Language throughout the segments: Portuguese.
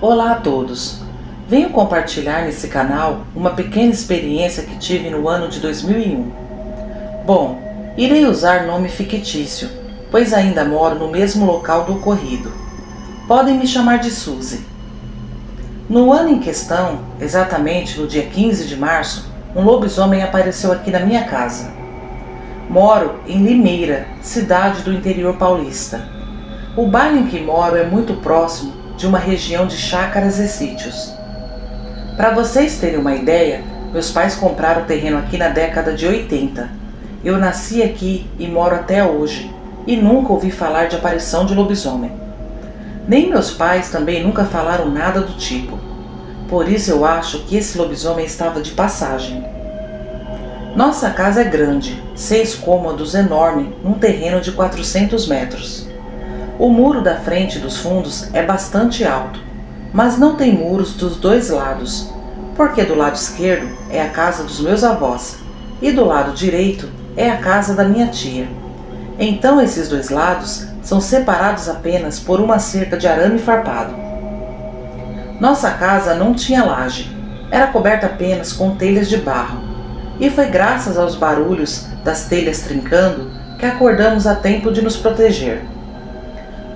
Olá a todos! Venho compartilhar nesse canal uma pequena experiência que tive no ano de 2001. Bom, irei usar nome fictício, pois ainda moro no mesmo local do ocorrido. Podem me chamar de Suzy. No ano em questão, exatamente no dia 15 de março, um lobisomem apareceu aqui na minha casa. Moro em Limeira, cidade do interior paulista. O bairro em que moro é muito próximo de uma região de chácaras e sítios. Para vocês terem uma ideia, meus pais compraram o terreno aqui na década de 80. Eu nasci aqui e moro até hoje, e nunca ouvi falar de aparição de lobisomem. Nem meus pais também nunca falaram nada do tipo. Por isso eu acho que esse lobisomem estava de passagem. Nossa casa é grande, 6 cômodos enorme, num terreno de 400 metros. O muro da frente e dos fundos é bastante alto, mas não tem muros dos dois lados, porque do lado esquerdo é a casa dos meus avós e do lado direito é a casa da minha tia. Então esses dois lados são separados apenas por uma cerca de arame farpado. Nossa casa não tinha laje, era coberta apenas com telhas de barro, e foi graças aos barulhos das telhas trincando que acordamos a tempo de nos proteger.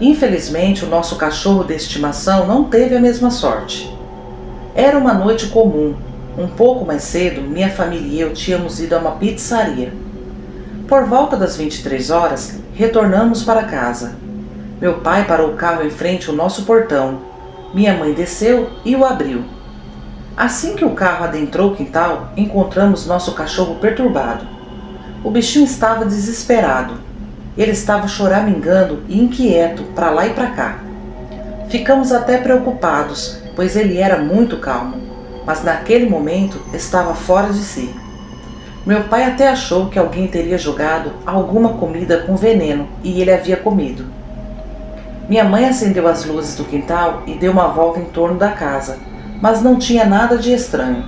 Infelizmente, o nosso cachorro de estimação não teve a mesma sorte. Era uma noite comum. Um pouco mais cedo, minha família e eu tínhamos ido a uma pizzaria. Por volta das 23 horas, retornamos para casa. Meu pai parou o carro em frente ao nosso portão. Minha mãe desceu e o abriu. Assim que o carro adentrou o quintal, encontramos nosso cachorro perturbado. O bichinho estava desesperado. Ele estava choramingando e inquieto para lá e para cá. Ficamos até preocupados, pois ele era muito calmo, mas naquele momento estava fora de si. Meu pai até achou que alguém teria jogado alguma comida com veneno e ele havia comido. Minha mãe acendeu as luzes do quintal e deu uma volta em torno da casa, mas não tinha nada de estranho.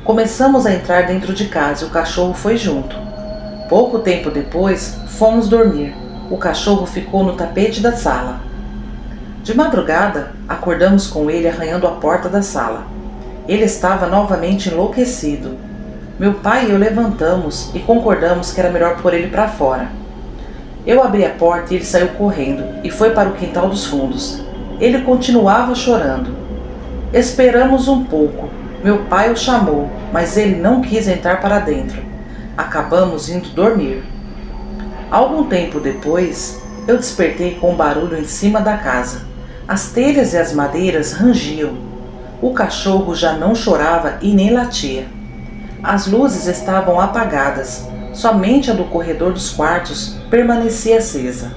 Começamos a entrar dentro de casa e o cachorro foi junto. Pouco tempo depois, fomos dormir. O cachorro ficou no tapete da sala. De madrugada, acordamos com ele arranhando a porta da sala. Ele estava novamente enlouquecido. Meu pai e eu levantamos e concordamos que era melhor pôr ele para fora. Eu abri a porta e ele saiu correndo e foi para o quintal dos fundos. Ele continuava chorando. Esperamos um pouco. Meu pai o chamou, mas ele não quis entrar para dentro. Acabamos indo dormir. Algum tempo depois, eu despertei com um barulho em cima da casa. As telhas e as madeiras rangiam. O cachorro já não chorava e nem latia. As luzes estavam apagadas. Somente a do corredor dos quartos permanecia acesa.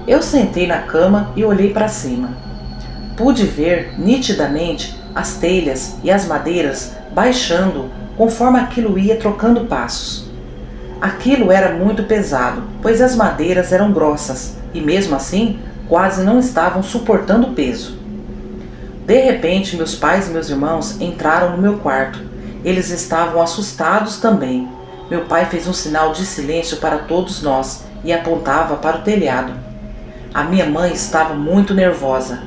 Eu sentei na cama e olhei para cima. Pude ver nitidamente as telhas e as madeiras baixando conforme aquilo ia trocando passos. Aquilo era muito pesado, pois as madeiras eram grossas e mesmo assim quase não estavam suportando o peso. De repente, meus pais e meus irmãos entraram no meu quarto. Eles estavam assustados também. Meu pai fez um sinal de silêncio para todos nós e apontava para o telhado. A minha mãe estava muito nervosa.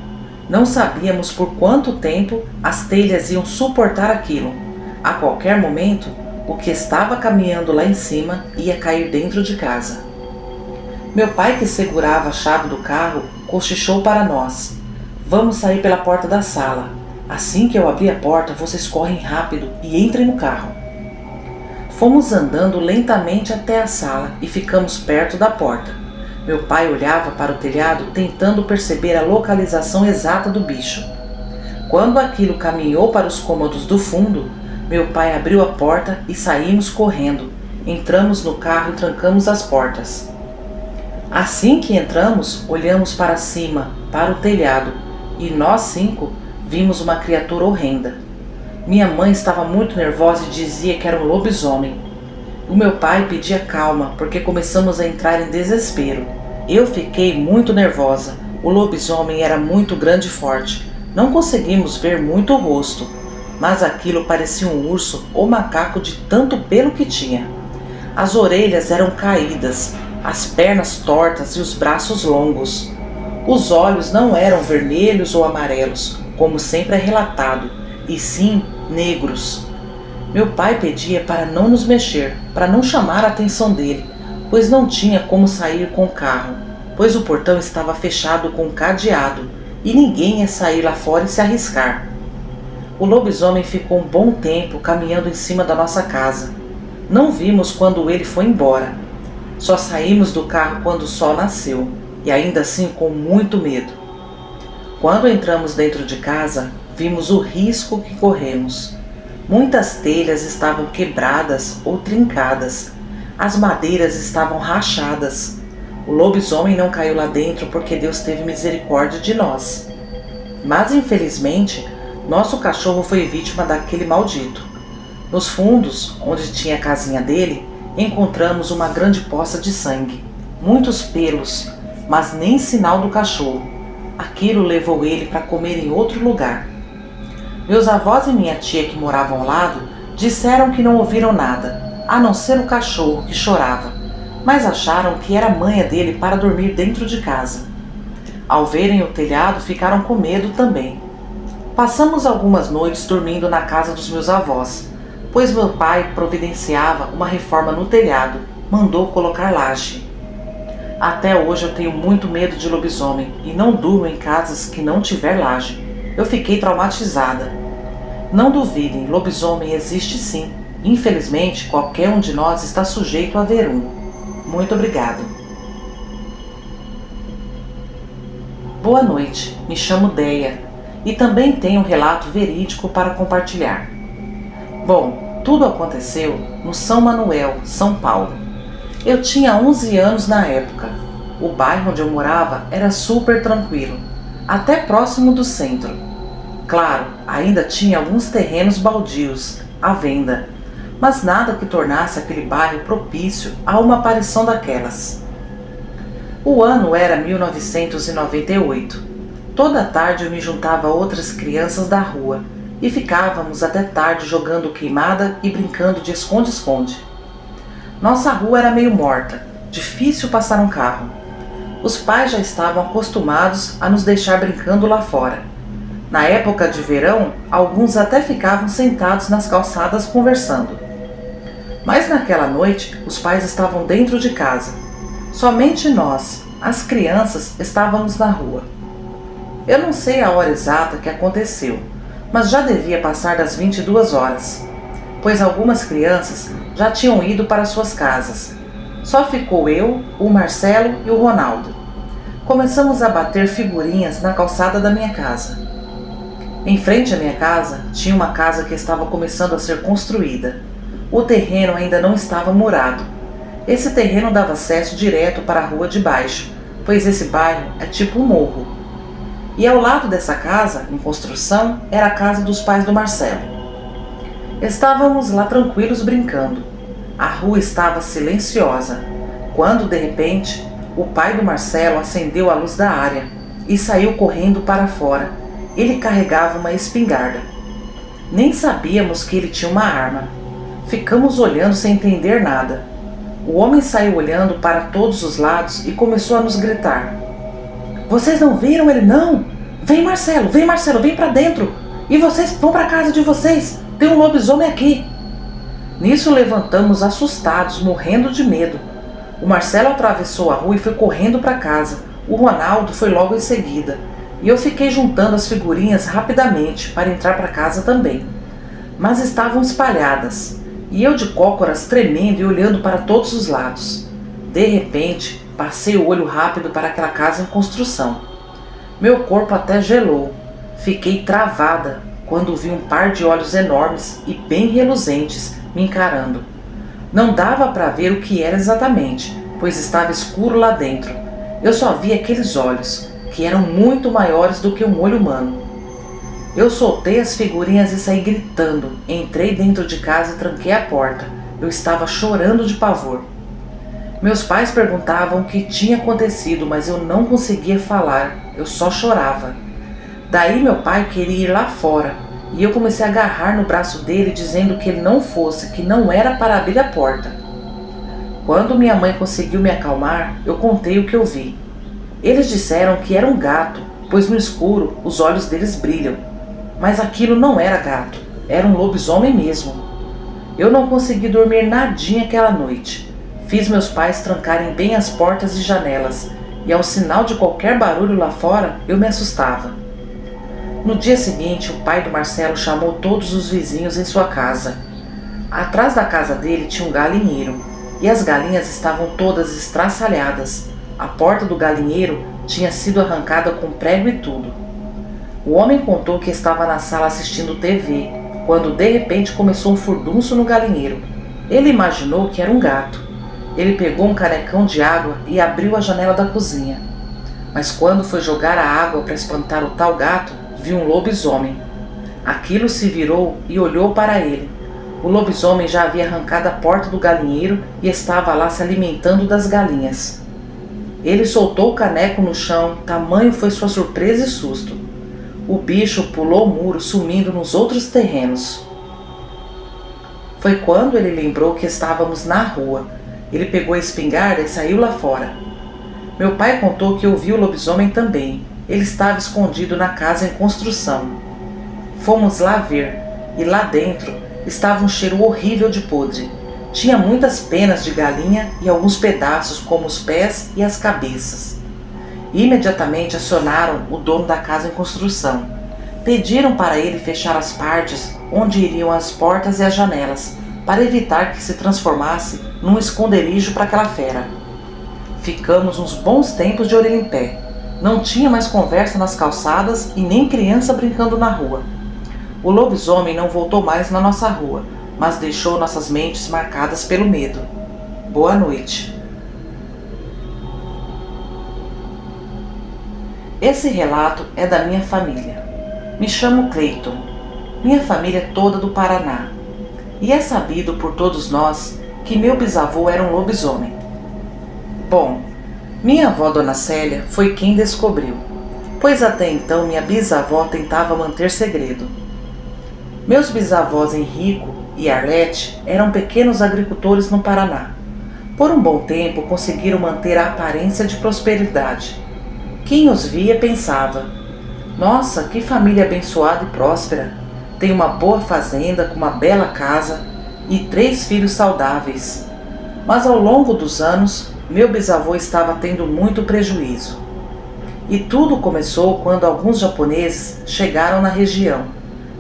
Não sabíamos por quanto tempo as telhas iam suportar aquilo. A qualquer momento, o que estava caminhando lá em cima ia cair dentro de casa. Meu pai, que segurava a chave do carro, cochichou para nós. Vamos sair pela porta da sala. Assim que eu abrir a porta, vocês correm rápido e entrem no carro. Fomos andando lentamente até a sala e ficamos perto da porta. Meu pai olhava para o telhado tentando perceber a localização exata do bicho. Quando aquilo caminhou para os cômodos do fundo, meu pai abriu a porta e saímos correndo. Entramos no carro e trancamos as portas. Assim que entramos, olhamos para cima, para o telhado, e nós 5 vimos uma criatura horrenda. Minha mãe estava muito nervosa e dizia que era um lobisomem. O meu pai pedia calma, porque começamos a entrar em desespero. Eu fiquei muito nervosa. O lobisomem era muito grande e forte. Não conseguimos ver muito o rosto, mas aquilo parecia um urso ou macaco de tanto pelo que tinha. As orelhas eram caídas, as pernas tortas e os braços longos. Os olhos não eram vermelhos ou amarelos, como sempre é relatado, e sim negros. Meu pai pedia para não nos mexer, para não chamar a atenção dele, pois não tinha como sair com o carro, pois o portão estava fechado com cadeado e ninguém ia sair lá fora e se arriscar. O lobisomem ficou um bom tempo caminhando em cima da nossa casa. Não vimos quando ele foi embora. Só saímos do carro quando o sol nasceu, e ainda assim com muito medo. Quando entramos dentro de casa, vimos o risco que corremos. Muitas telhas estavam quebradas ou trincadas. As madeiras estavam rachadas. O lobisomem não caiu lá dentro porque Deus teve misericórdia de nós. Mas infelizmente, nosso cachorro foi vítima daquele maldito. Nos fundos, onde tinha a casinha dele, encontramos uma grande poça de sangue, muitos pelos, mas nem sinal do cachorro. Aquilo levou ele para comer em outro lugar. Meus avós e minha tia, que moravam ao lado, disseram que não ouviram nada, a não ser o cachorro que chorava, mas acharam que era a manha dele para dormir dentro de casa. Ao verem o telhado, ficaram com medo também. Passamos algumas noites dormindo na casa dos meus avós, pois meu pai providenciava uma reforma no telhado, mandou colocar laje. Até hoje eu tenho muito medo de lobisomem e não durmo em casas que não tiver laje. Eu fiquei traumatizada. Não duvidem, lobisomem existe sim. Infelizmente, qualquer um de nós está sujeito a ver um. Muito obrigado. Boa noite, me chamo Deia e também tenho um relato verídico para compartilhar. Bom, tudo aconteceu no São Manuel, São Paulo. Eu tinha 11 anos na época. O bairro onde eu morava era super tranquilo, até próximo do centro. Claro, ainda tinha alguns terrenos baldios à venda, mas nada que tornasse aquele bairro propício a uma aparição daquelas. O ano era 1998. Toda tarde eu me juntava a outras crianças da rua e ficávamos até tarde jogando queimada e brincando de esconde-esconde. Nossa rua era meio morta, difícil passar um carro. Os pais já estavam acostumados a nos deixar brincando lá fora. Na época de verão, alguns até ficavam sentados nas calçadas conversando. Mas naquela noite, os pais estavam dentro de casa. Somente nós, as crianças, estávamos na rua. Eu não sei a hora exata que aconteceu, mas já devia passar das 22 horas, pois algumas crianças já tinham ido para suas casas. Só ficou eu, o Marcelo e o Ronaldo. Começamos a bater figurinhas na calçada da minha casa. Em frente à minha casa, tinha uma casa que estava começando a ser construída. O terreno ainda não estava murado. Esse terreno dava acesso direto para a rua de baixo, pois esse bairro é tipo um morro. E ao lado dessa casa, em construção, era a casa dos pais do Marcelo. Estávamos lá tranquilos brincando. A rua estava silenciosa, quando de repente, o pai do Marcelo acendeu a luz da área e saiu correndo para fora. Ele carregava uma espingarda. Nem sabíamos que ele tinha uma arma. Ficamos olhando sem entender nada. O homem saiu olhando para todos os lados e começou a nos gritar. Vocês não viram ele não? Vem Marcelo, vem para dentro. E vocês vão para casa de vocês. Tem um lobisomem aqui. Nisso levantamos assustados, morrendo de medo. O Marcelo atravessou a rua e foi correndo para casa. O Ronaldo foi logo em seguida. E eu fiquei juntando as figurinhas rapidamente para entrar para casa também. Mas estavam espalhadas. E eu de cócoras tremendo e olhando para todos os lados. De repente, passei o olho rápido para aquela casa em construção. Meu corpo até gelou. Fiquei travada quando vi um par de olhos enormes e bem reluzentes me encarando. Não dava para ver o que era exatamente, pois estava escuro lá dentro. Eu só via aqueles olhos, que eram muito maiores do que um olho humano. Eu soltei as figurinhas e saí gritando. Entrei dentro de casa e tranquei a porta. Eu estava chorando de pavor. Meus pais perguntavam o que tinha acontecido, mas eu não conseguia falar. Eu só chorava. Daí meu pai queria ir lá fora, e eu comecei a agarrar no braço dele, dizendo que ele não fosse, que não era para abrir a porta. Quando minha mãe conseguiu me acalmar, eu contei o que eu vi. Eles disseram que era um gato, pois no escuro os olhos deles brilham. mas aquilo não era gato, era um lobisomem mesmo. Eu não consegui dormir nadinha aquela noite. Fiz meus pais trancarem bem as portas e janelas, e ao sinal de qualquer barulho lá fora, eu me assustava. No dia seguinte, o pai do Marcelo chamou todos os vizinhos em sua casa. Atrás da casa dele tinha um galinheiro, e as galinhas estavam todas estraçalhadas. A porta do galinheiro tinha sido arrancada com prego e tudo. O homem contou que estava na sala assistindo TV, quando de repente começou um furdunço no galinheiro. Ele imaginou que era um gato. Ele pegou um canecão de água e abriu a janela da cozinha. Mas quando foi jogar a água para espantar o tal gato, viu um lobisomem. Aquilo se virou e olhou para ele. O lobisomem já havia arrancado a porta do galinheiro e estava lá se alimentando das galinhas. Ele soltou o caneco no chão, tamanho foi sua surpresa e susto. O bicho pulou o muro, sumindo nos outros terrenos. Foi quando ele lembrou que estávamos na rua. Ele pegou a espingarda e saiu lá fora. Meu pai contou que ouviu o lobisomem também. Ele estava escondido na casa em construção. Fomos lá ver, e lá dentro estava um cheiro horrível de podre. Tinha muitas penas de galinha e alguns pedaços, como os pés e as cabeças. Imediatamente acionaram o dono da casa em construção. Pediram para ele fechar as partes onde iriam as portas e as janelas, para evitar que se transformasse num esconderijo para aquela fera. Ficamos uns bons tempos de orelha em pé. Não tinha mais conversa nas calçadas e nem criança brincando na rua. O lobisomem não voltou mais na nossa rua, mas deixou nossas mentes marcadas pelo medo. Boa noite. Esse relato é da minha família. Me chamo Cleiton. Minha família é toda do Paraná. E é sabido por todos nós que meu bisavô era um lobisomem. Bom, minha avó Dona Célia foi quem descobriu, pois até então minha bisavó tentava manter segredo. Meus bisavós Henrico e Arlete eram pequenos agricultores no Paraná. Por um bom tempo conseguiram manter a aparência de prosperidade. Quem os via pensava: nossa, que família abençoada e próspera! Tem uma boa fazenda com uma bela casa e 3 filhos saudáveis. Mas ao longo dos anos, meu bisavô estava tendo muito prejuízo. E tudo começou quando alguns japoneses chegaram na região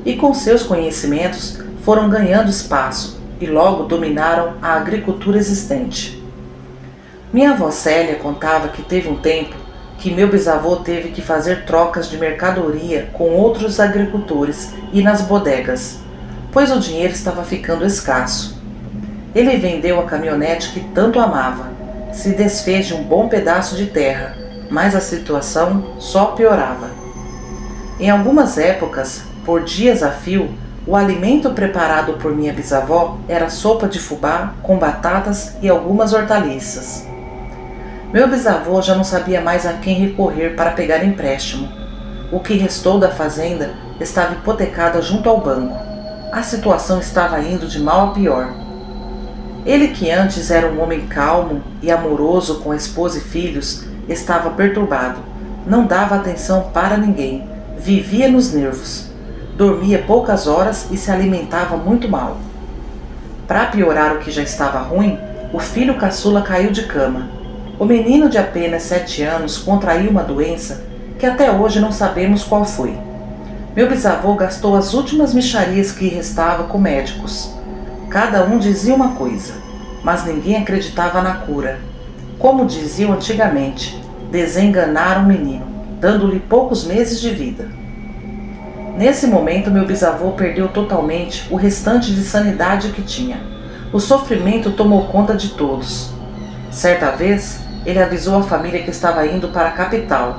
e com seus conhecimentos foram ganhando espaço e logo dominaram a agricultura existente. Minha avó Célia contava que teve um tempo que meu bisavô teve que fazer trocas de mercadoria com outros agricultores e nas bodegas, pois o dinheiro estava ficando escasso. Ele vendeu a caminhonete que tanto amava, se desfez de um bom pedaço de terra, mas a situação só piorava. Em algumas épocas, por dias a fio, o alimento preparado por minha bisavó era sopa de fubá com batatas e algumas hortaliças. Meu bisavô já não sabia mais a quem recorrer para pegar empréstimo. O que restou da fazenda estava hipotecada junto ao banco. A situação estava indo de mal a pior. Ele, que antes era um homem calmo e amoroso com a esposa e filhos, estava perturbado. Não dava atenção para ninguém. Vivia nos nervos. Dormia poucas horas e se alimentava muito mal. Para piorar o que já estava ruim, o filho caçula caiu de cama. O menino de apenas 7 anos contraiu uma doença que até hoje não sabemos qual foi. Meu bisavô gastou as últimas mixarias que restava com médicos. Cada um dizia uma coisa, mas ninguém acreditava na cura. Como diziam antigamente, desenganaram o menino, dando-lhe poucos meses de vida. Nesse momento, meu bisavô perdeu totalmente o restante de sanidade que tinha. O sofrimento tomou conta de todos. Certa vez, ele avisou a família que estava indo para a capital.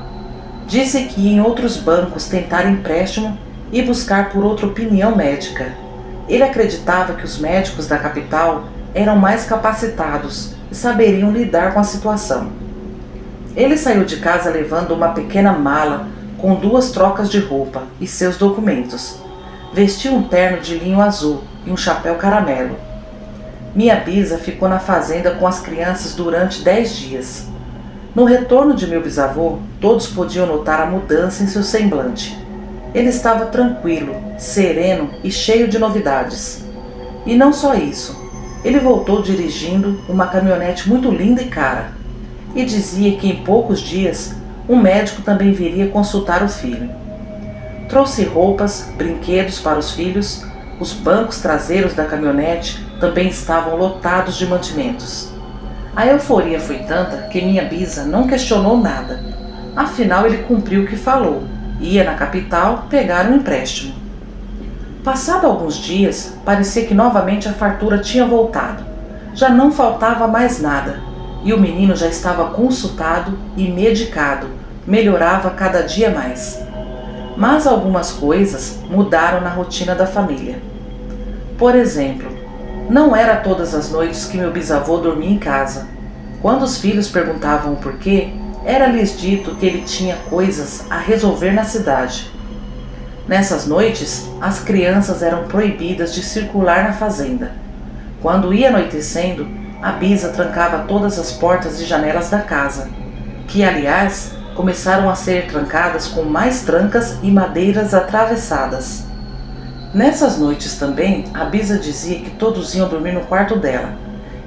Disse que ia em outros bancos tentar empréstimo e buscar por outra opinião médica. Ele acreditava que os médicos da capital eram mais capacitados e saberiam lidar com a situação. Ele saiu de casa levando uma pequena mala com 2 trocas de roupa e seus documentos. Vestiu um terno de linho azul e um chapéu caramelo. Minha bisa ficou na fazenda com as crianças durante 10 dias. No retorno de meu bisavô, todos podiam notar a mudança em seu semblante. Ele estava tranquilo, sereno e cheio de novidades. E não só isso, ele voltou dirigindo uma caminhonete muito linda e cara, e dizia que em poucos dias um médico também viria consultar o filho. Trouxe roupas, brinquedos para os filhos, os bancos traseiros da caminhonete também estavam lotados de mantimentos. A euforia foi tanta que minha bisa não questionou nada. Afinal, ele cumpriu o que falou. Ia na capital pegar um empréstimo. Passado alguns dias, parecia que novamente a fartura tinha voltado. Já não faltava mais nada, e o menino já estava consultado e medicado, melhorava cada dia mais. Mas algumas coisas mudaram na rotina da família. Por exemplo, não era todas as noites que meu bisavô dormia em casa. Quando os filhos perguntavam o porquê, era-lhes dito que ele tinha coisas a resolver na cidade. Nessas noites, as crianças eram proibidas de circular na fazenda. Quando ia anoitecendo, a bisa trancava todas as portas e janelas da casa, que, aliás, começaram a ser trancadas com mais trancas e madeiras atravessadas. Nessas noites também, a bisa dizia que todos iam dormir no quarto dela.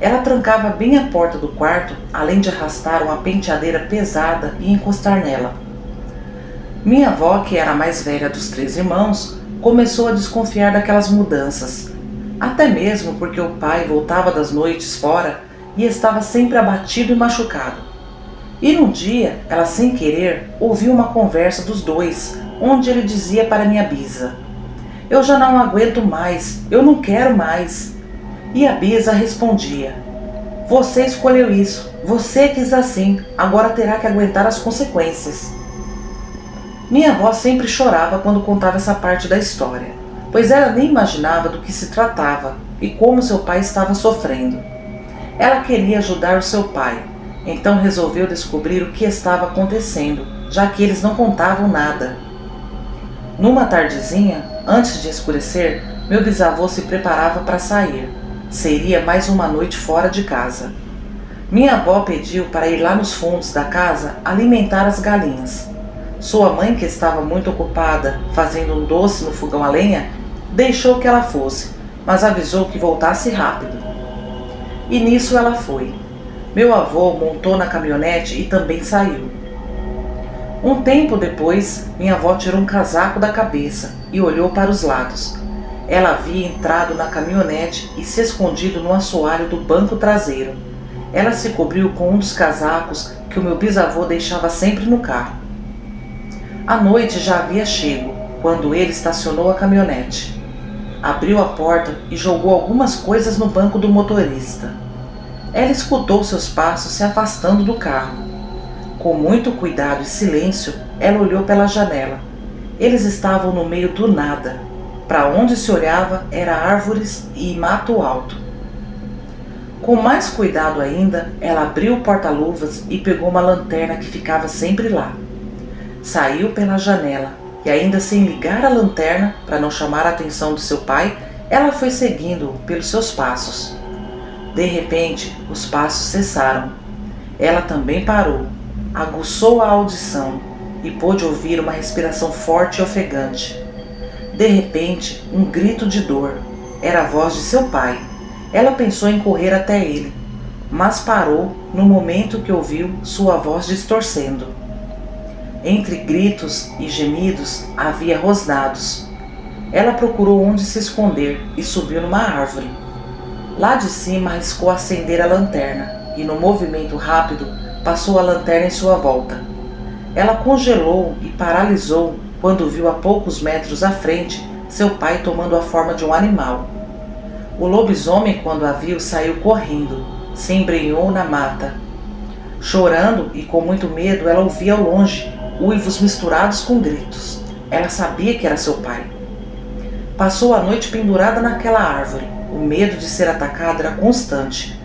Ela trancava bem a porta do quarto, além de arrastar uma penteadeira pesada e encostar nela. Minha avó, que era a mais velha dos 3 irmãos, começou a desconfiar daquelas mudanças, até mesmo porque o pai voltava das noites fora e estava sempre abatido e machucado. E num dia, ela sem querer ouviu uma conversa dos dois, onde ele dizia para minha bisa: "Eu já não aguento mais, eu não quero mais." E a bisa respondia: "Você escolheu isso, você quis assim, agora terá que aguentar as consequências." Minha avó sempre chorava quando contava essa parte da história, pois ela nem imaginava do que se tratava e como seu pai estava sofrendo. Ela queria ajudar o seu pai, então resolveu descobrir o que estava acontecendo, já que eles não contavam nada. Numa tardezinha, antes de escurecer, meu bisavô se preparava para sair. Seria mais uma noite fora de casa. Minha avó pediu para ir lá nos fundos da casa alimentar as galinhas. Sua mãe, que estava muito ocupada fazendo um doce no fogão a lenha, deixou que ela fosse, mas avisou que voltasse rápido. E nisso ela foi. Meu avô montou na caminhonete e também saiu. Um tempo depois, minha avó tirou um casaco da cabeça e olhou para os lados. Ela havia entrado na caminhonete e se escondido no assoalho do banco traseiro. Ela se cobriu com um dos casacos que o meu bisavô deixava sempre no carro. A noite já havia chego, quando ele estacionou a caminhonete. Abriu a porta e jogou algumas coisas no banco do motorista. Ela escutou seus passos se afastando do carro. Com muito cuidado e silêncio, ela olhou pela janela. Eles estavam no meio do nada. Para onde se olhava era árvores e mato alto. Com mais cuidado ainda, ela abriu o porta-luvas e pegou uma lanterna que ficava sempre lá. Saiu pela janela e, ainda sem ligar a lanterna para não chamar a atenção do seu pai, ela foi seguindo-o pelos seus passos. De repente, os passos cessaram. Ela também parou, aguçou a audição e pôde ouvir uma respiração forte e ofegante. De repente, um grito de dor. Era a voz de seu pai. Ela pensou em correr até ele, mas parou no momento que ouviu sua voz distorcendo. Entre gritos e gemidos havia rosnados. Ela procurou onde se esconder e subiu numa árvore. Lá de cima arriscou acender a lanterna e, no movimento rápido, passou a lanterna em sua volta. Ela congelou e paralisou quando viu a poucos metros à frente seu pai tomando a forma de um animal. O lobisomem, quando a viu, saiu correndo, se embrenhou na mata. Chorando e com muito medo, ela ouvia ao longe uivos misturados com gritos. Ela sabia que era seu pai. Passou a noite pendurada naquela árvore. O medo de ser atacada era constante,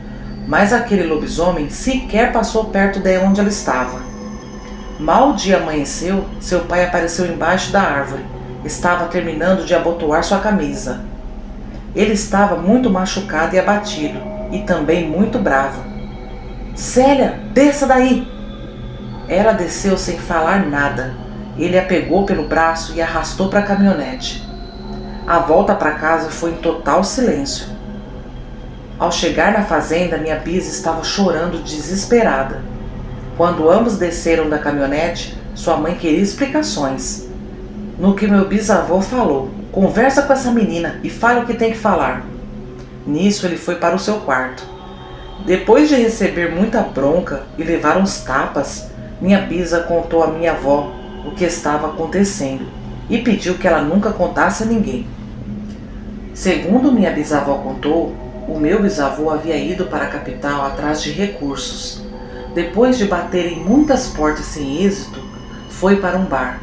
mas aquele lobisomem sequer passou perto de onde ela estava. Mal o dia amanheceu, seu pai apareceu embaixo da árvore. Estava terminando de abotoar sua camisa. Ele estava muito machucado e abatido, e também muito bravo. "Célia, desça daí!" Ela desceu sem falar nada. Ele a pegou pelo braço e a arrastou para a caminhonete. A volta para casa foi em total silêncio. Ao chegar na fazenda, minha bisa estava chorando desesperada. Quando ambos desceram da caminhonete, sua mãe queria explicações. No que meu bisavô falou: "Conversa com essa menina e fale o que tem que falar." Nisso ele foi para o seu quarto. Depois de receber muita bronca e levar uns tapas, minha bisa contou à minha avó o que estava acontecendo e pediu que ela nunca contasse a ninguém. Segundo minha bisavó contou, o meu bisavô havia ido para a capital atrás de recursos. Depois de bater em muitas portas sem êxito, foi para um bar.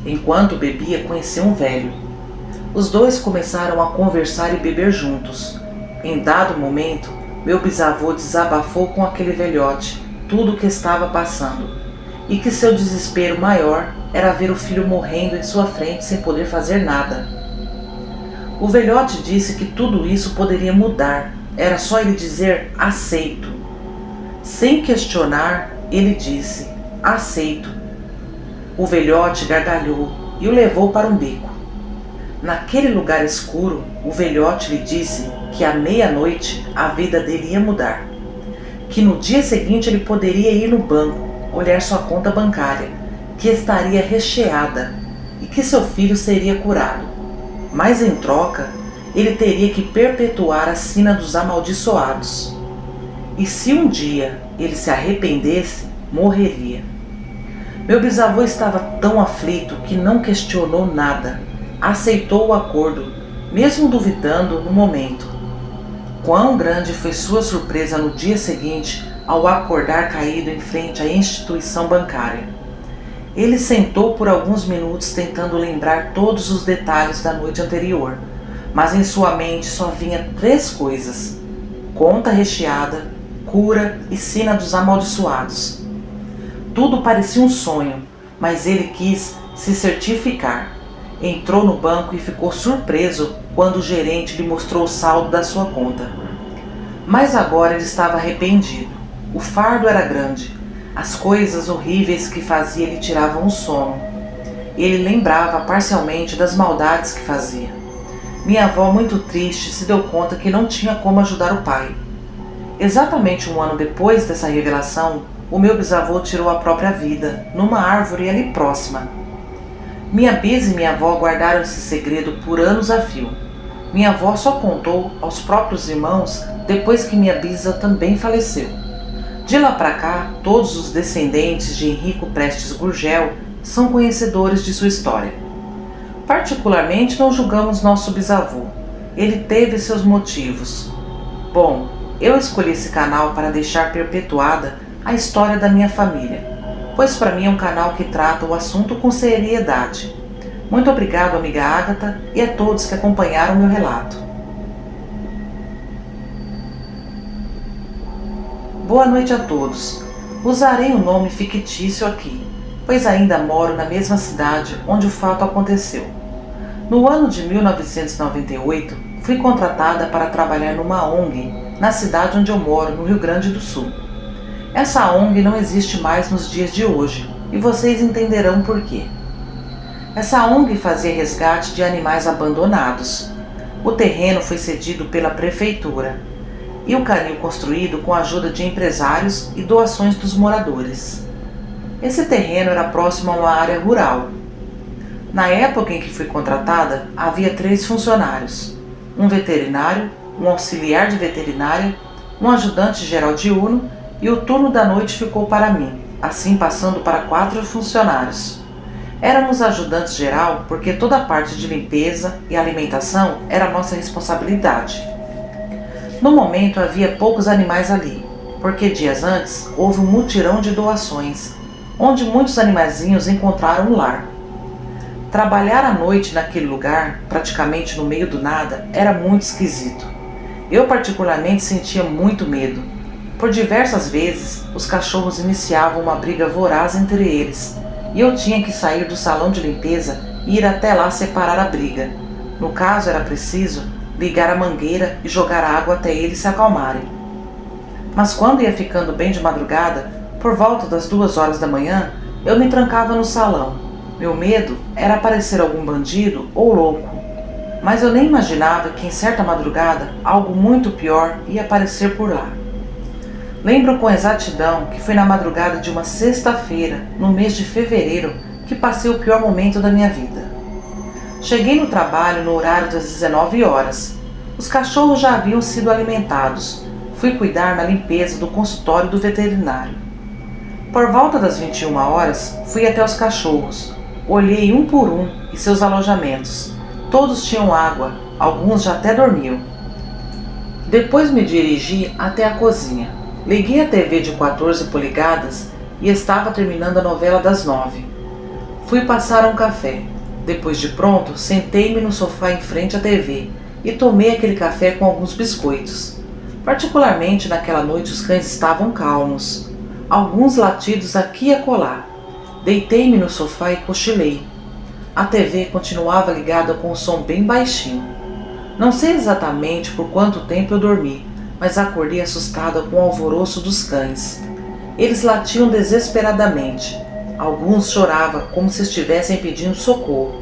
Enquanto bebia, conheceu um velho. Os dois começaram a conversar e beber juntos. Em dado momento, meu bisavô desabafou com aquele velhote tudo o que estava passando e que seu desespero maior era ver o filho morrendo em sua frente sem poder fazer nada. O velhote disse que tudo isso poderia mudar, era só ele dizer "aceito". Sem questionar, ele disse "aceito". O velhote gargalhou e o levou para um beco. Naquele lugar escuro, o velhote lhe disse que à meia-noite a vida dele ia mudar, que no dia seguinte ele poderia ir no banco, olhar sua conta bancária, que estaria recheada e que seu filho seria curado. Mas em troca, ele teria que perpetuar a sina dos amaldiçoados. E se um dia ele se arrependesse, morreria. Meu bisavô estava tão aflito que não questionou nada. Aceitou o acordo, mesmo duvidando no momento. Quão grande foi sua surpresa no dia seguinte ao acordar caído em frente à instituição bancária. Ele sentou por alguns minutos tentando lembrar todos os detalhes da noite anterior, mas em sua mente só vinha 3 coisas: conta recheada, cura e sina dos amaldiçoados. Tudo parecia um sonho, mas ele quis se certificar. Entrou no banco e ficou surpreso quando o gerente lhe mostrou o saldo da sua conta. Mas agora ele estava arrependido. O fardo era grande. As coisas horríveis que fazia lhe tiravam o sono. Ele lembrava parcialmente das maldades que fazia. Minha avó, muito triste, se deu conta que não tinha como ajudar o pai. Exatamente 1 ano depois dessa revelação, o meu bisavô tirou a própria vida, numa árvore ali próxima. Minha bisa e minha avó guardaram esse segredo por anos a fio. Minha avó só contou aos próprios irmãos depois que minha bisa também faleceu. De lá para cá, todos os descendentes de Henrico Prestes Gurgel são conhecedores de sua história. Particularmente não julgamos nosso bisavô. Ele teve seus motivos. Bom, eu escolhi esse canal para deixar perpetuada a história da minha família, pois para mim é um canal que trata o assunto com seriedade. Muito obrigado, amiga Ágata, e a todos que acompanharam meu relato. Boa noite a todos. Usarei um nome fictício aqui, pois ainda moro na mesma cidade onde o fato aconteceu. No ano de 1998, fui contratada para trabalhar numa ONG na cidade onde eu moro, no Rio Grande do Sul. Essa ONG não existe mais nos dias de hoje, e vocês entenderão por quê. Essa ONG fazia resgate de animais abandonados. O terreno foi cedido pela prefeitura e o canil construído com a ajuda de empresários e doações dos moradores. Esse terreno era próximo a uma área rural. Na época em que fui contratada, havia 3 funcionários: um veterinário, um auxiliar de veterinária, um ajudante geral diurno, e o turno da noite ficou para mim, assim passando para 4 funcionários. Éramos ajudantes geral porque toda a parte de limpeza e alimentação era nossa responsabilidade. No momento havia poucos animais ali, porque dias antes houve um mutirão de doações, onde muitos animaizinhos encontraram um lar. Trabalhar à noite naquele lugar, praticamente no meio do nada, era muito esquisito. Eu particularmente sentia muito medo. Por diversas vezes, os cachorros iniciavam uma briga voraz entre eles, e eu tinha que sair do salão de limpeza e ir até lá separar a briga. No caso, era preciso ligar a mangueira e jogar água até eles se acalmarem. Mas quando ia ficando bem de madrugada, por volta das 2 horas da manhã, eu me trancava no salão. Meu medo era aparecer algum bandido ou louco, mas eu nem imaginava que em certa madrugada algo muito pior ia aparecer por lá. Lembro com exatidão que foi na madrugada de uma sexta-feira, no mês de fevereiro, que passei o pior momento da minha vida. Cheguei no trabalho no horário das 19 horas. Os cachorros já haviam sido alimentados. Fui cuidar na limpeza do consultório do veterinário. Por volta das 21 horas, fui até os cachorros. Olhei um por um e seus alojamentos. Todos tinham água, alguns já até dormiam. Depois me dirigi até a cozinha. Liguei a TV de 14 polegadas e estava terminando a novela das 9. Fui passar um café. Depois de pronto, sentei-me no sofá em frente à TV e tomei aquele café com alguns biscoitos. Particularmente naquela noite os cães estavam calmos. Alguns latidos aqui e acolá. Deitei-me no sofá e cochilei. A TV continuava ligada com o som bem baixinho. Não sei exatamente por quanto tempo eu dormi, mas acordei assustada com o alvoroço dos cães. Eles latiam desesperadamente. Alguns choravam como se estivessem pedindo socorro.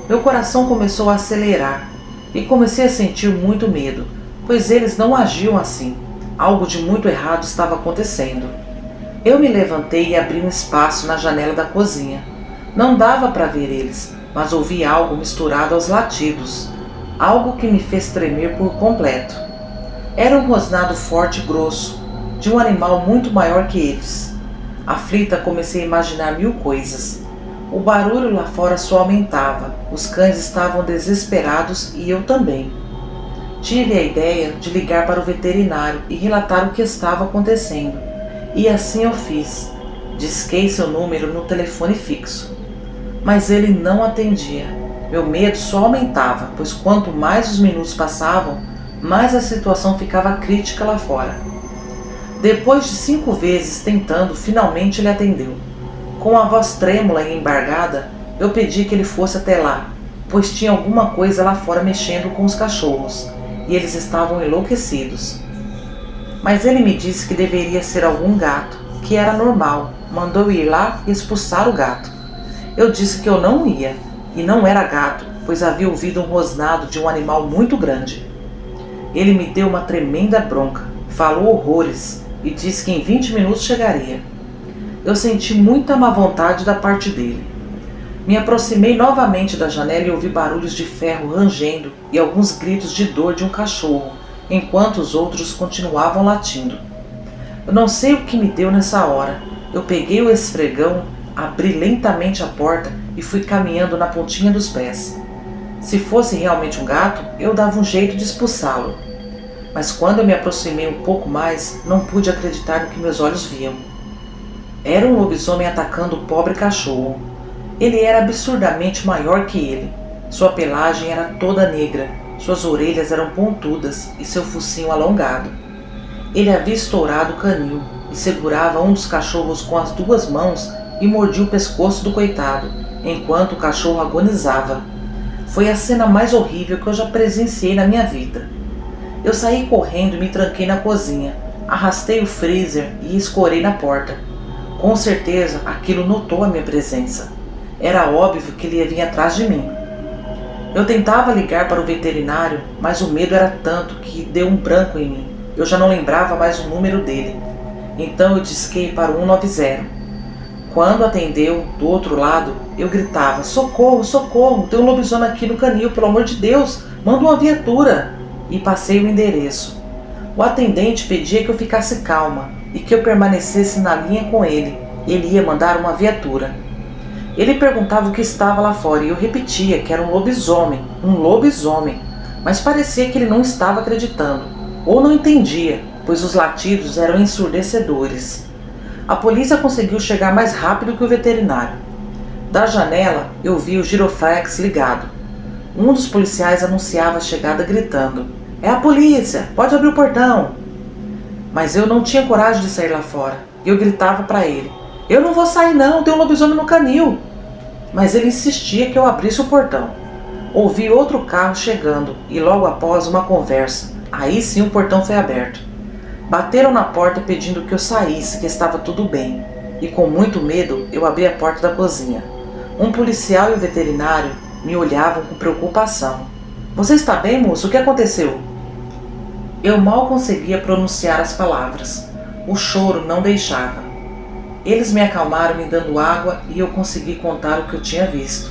Meu coração começou a acelerar e comecei a sentir muito medo, pois eles não agiam assim. Algo de muito errado estava acontecendo. Eu me levantei e abri um espaço na janela da cozinha. Não dava para ver eles, mas ouvi algo misturado aos latidos. Algo que me fez tremer por completo. Era um rosnado forte e grosso, de um animal muito maior que eles. Aflita, comecei a imaginar mil coisas. O barulho lá fora só aumentava, os cães estavam desesperados e eu também. Tive a ideia de ligar para o veterinário e relatar o que estava acontecendo. E assim eu fiz. Disquei seu número no telefone fixo. Mas ele não atendia. Meu medo só aumentava, pois quanto mais os minutos passavam, mais a situação ficava crítica lá fora. Depois de 5 vezes tentando, finalmente ele atendeu. Com a voz trêmula e embargada, eu pedi que ele fosse até lá, pois tinha alguma coisa lá fora mexendo com os cachorros, e eles estavam enlouquecidos. Mas ele me disse que deveria ser algum gato, que era normal, mandou ir lá e expulsar o gato. Eu disse que eu não ia, e não era gato, pois havia ouvido um rosnado de um animal muito grande. Ele me deu uma tremenda bronca, falou horrores e disse que em 20 minutos chegaria. Eu senti muita má vontade da parte dele. Me aproximei novamente da janela e ouvi barulhos de ferro rangendo e alguns gritos de dor de um cachorro, enquanto os outros continuavam latindo. Eu não sei o que me deu nessa hora. Eu peguei o esfregão, abri lentamente a porta e fui caminhando na pontinha dos pés. Se fosse realmente um gato, eu dava um jeito de expulsá-lo. Mas quando eu me aproximei um pouco mais, não pude acreditar no que meus olhos viam. Era um lobisomem atacando o pobre cachorro. Ele era absurdamente maior que ele. Sua pelagem era toda negra, suas orelhas eram pontudas e seu focinho alongado. Ele havia estourado o canil e segurava um dos cachorros com as 2 mãos e mordia o pescoço do coitado, enquanto o cachorro agonizava. Foi a cena mais horrível que eu já presenciei na minha vida. Eu saí correndo e me tranquei na cozinha, arrastei o freezer e escorei na porta. Com certeza aquilo notou a minha presença. Era óbvio que ele ia vir atrás de mim. Eu tentava ligar para o veterinário, mas o medo era tanto que deu um branco em mim. Eu já não lembrava mais o número dele. Então eu disquei para o 190. Quando atendeu, do outro lado, eu gritava: "Socorro, socorro, tem um lobisomem aqui no canil, pelo amor de Deus, manda uma viatura!" E passei o endereço. O atendente pedia que eu ficasse calma e que eu permanecesse na linha com ele. Ele ia mandar uma viatura. Ele perguntava o que estava lá fora e eu repetia que era um lobisomem, mas parecia que ele não estava acreditando, ou não entendia, pois os latidos eram ensurdecedores. A polícia conseguiu chegar mais rápido que o veterinário. Da janela eu vi o giroflex ligado. Um dos policiais anunciava a chegada gritando: "É a polícia, pode abrir o portão!" Mas eu não tinha coragem de sair lá fora. Eu gritava para ele: "Eu não vou sair não, tem um lobisomem no canil!" Mas ele insistia que eu abrisse o portão. Ouvi outro carro chegando e logo após uma conversa. Aí sim o portão foi aberto. Bateram na porta pedindo que eu saísse, que estava tudo bem. E com muito medo eu abri a porta da cozinha. Um policial e o veterinário me olhavam com preocupação. Você está bem, moço? O que aconteceu? Eu mal conseguia pronunciar as palavras. O choro não deixava. Eles me acalmaram me dando água e eu consegui contar o que eu tinha visto.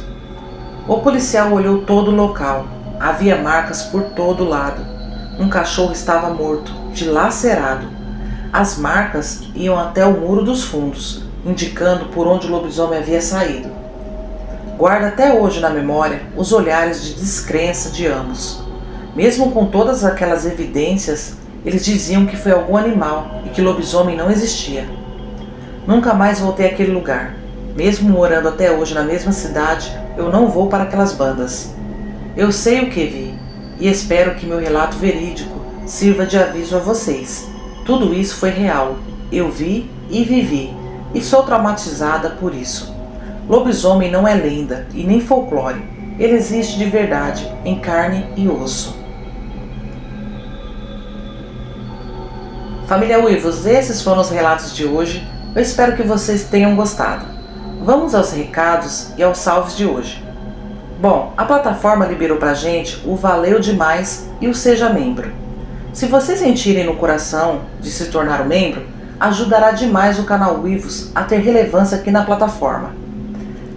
O policial olhou todo o local. Havia marcas por todo lado. Um cachorro estava morto, dilacerado. As marcas iam até o muro dos fundos, indicando por onde o lobisomem havia saído. Guardo até hoje na memória os olhares de descrença de ambos. Mesmo com todas aquelas evidências, eles diziam que foi algum animal e que lobisomem não existia. Nunca mais voltei àquele lugar. Mesmo morando até hoje na mesma cidade, eu não vou para aquelas bandas. Eu sei o que vi e espero que meu relato verídico sirva de aviso a vocês. Tudo isso foi real. Eu vi e vivi e sou traumatizada por isso. Lobisomem não é lenda e nem folclore. Ele existe de verdade, em carne e osso. Família Uivos, esses foram os relatos de hoje. Eu espero que vocês tenham gostado. Vamos aos recados e aos salves de hoje. Bom, a plataforma liberou pra gente o Valeu Demais e o Seja Membro. Se vocês sentirem no coração de se tornar um membro, ajudará demais o canal Uivos a ter relevância aqui na plataforma.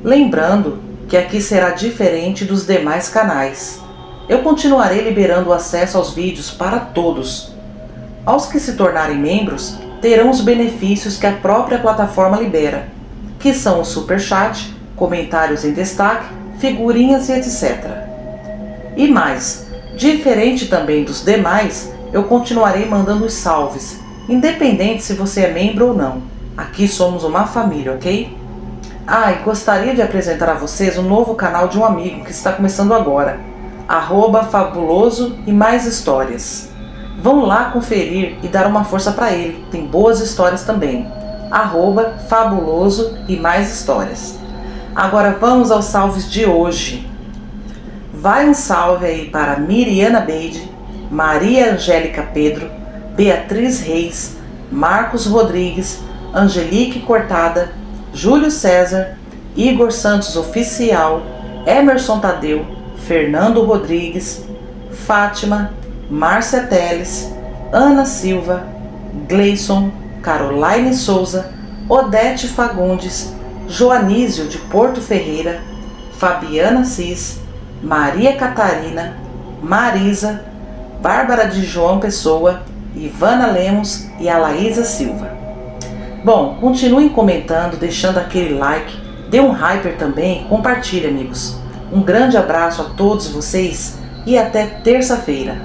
Lembrando que aqui será diferente dos demais canais. Eu continuarei liberando o acesso aos vídeos para todos. Aos que se tornarem membros, terão os benefícios que a própria plataforma libera, que são o superchat, comentários em destaque, figurinhas e etc. E mais, diferente também dos demais, eu continuarei mandando os salves, independente se você é membro ou não. Aqui somos uma família, ok? E gostaria de apresentar a vocês um novo canal de um amigo que está começando agora, @fabuloso e mais histórias. Vão lá conferir e dar uma força para ele, tem boas histórias também. @fabuloso e mais histórias. Agora vamos aos salves de hoje. Vai um salve aí para Miriana Beide, Maria Angélica Pedro, Beatriz Reis, Marcos Rodrigues, Angelique Cortada, Júlio César, Igor Santos Oficial, Emerson Tadeu, Fernando Rodrigues, Fátima, Márcia Teles, Ana Silva, Gleison, Caroline Souza, Odete Fagundes, Joanísio de Porto Ferreira, Fabiana Cis, Maria Catarina, Marisa, Bárbara de João Pessoa, Ivana Lemos e Alaísa Silva. Bom, continuem comentando, deixando aquele like, dê um hyper também, compartilhe, amigos. Um grande abraço a todos vocês e até terça-feira.